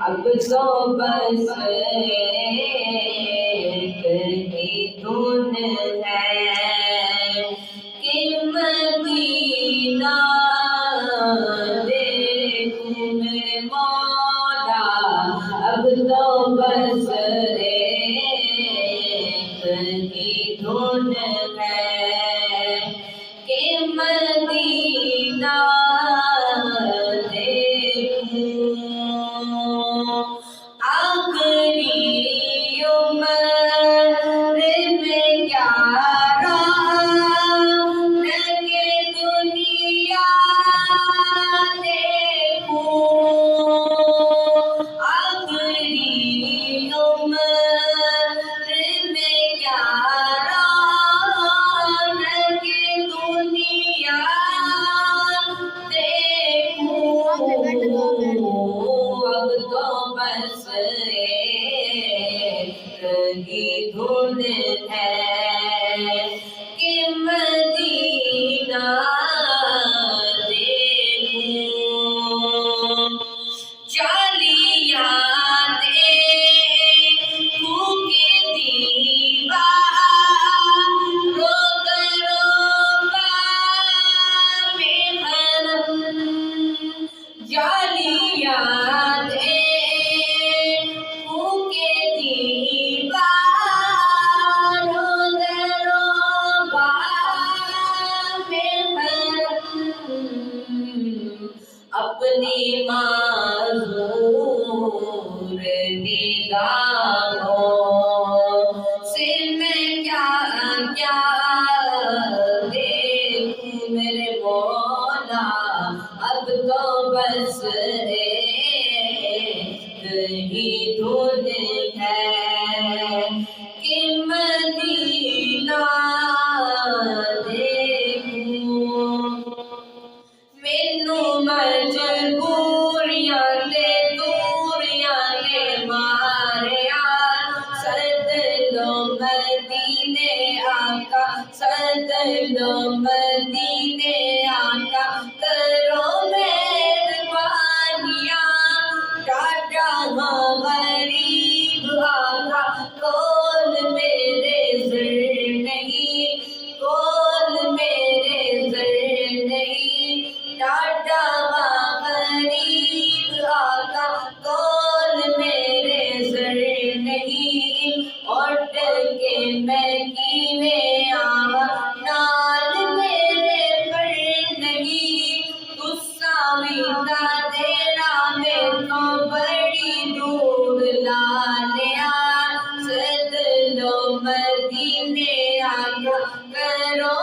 اب تو بس ایک ہی دھن ہے کہ مدینہ دیکھوں میرے مولا، اب تو بس ایک ہی دھن ہے کہ مدینہ دیکھوں۔ آخری عمر میں کیا لگے دنیا دیکھوں، آخری عمر میں کیا لگے دنیا دیکھوں۔ اب تو بس ایک ہی دھن ہے کہ مدینہ دیکھوں۔ جالیاں دیکھوں کہ دیواروں دروں بام حرم، جالیاں دیکھوں کہ دیواروں دروں بام حرم، اپنی معذور نگاہوں سے میں کیا کیا دیکھوں میرے مولا، اب تو بس ایک ہی دھن ہے کہ مدینہ دیکھوں۔ مینوں مجبوریاں تے دوریاں نے ماریا، سد لو مدینے آقا، سد لو مدینے آقا، کرو مہربانیاں، ٹاٹا ہاں غریب آقا، کول میرے زر نہیں، کول میرے زر نہیں، ٹاٹا ہاں غریب آقا، کول میرے زر نہیں، اٹھ کے میں کیویں آواں، نال میرے پر نہیں، غصہ ویندا تیرا میں تو بڑی دور لا لیا، سد لو مدینے آقا، کرو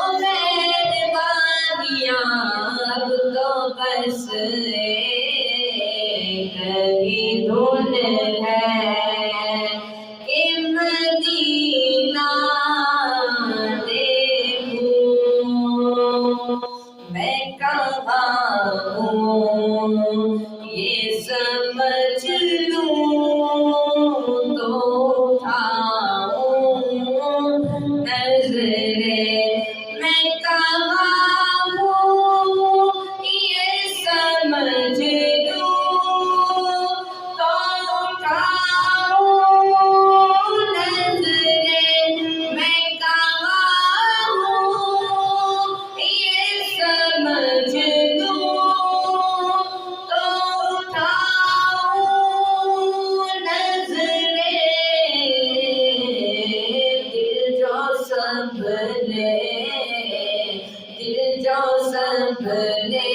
مہربانیاں، اب تو بس ایک ہی دھن ہے کہ مدینہ دیکھوں۔ میں کہاں ہوں یہ سمجھ لوں تو اٹھاؤں نظریں، میں کہاں ہوں یہ سمجھ لوں تو اٹھاؤں نظریں، میں کہاں ہوں یہ سمجھ لوں تو اٹھاؤں نظریں، دل جو سنبھلے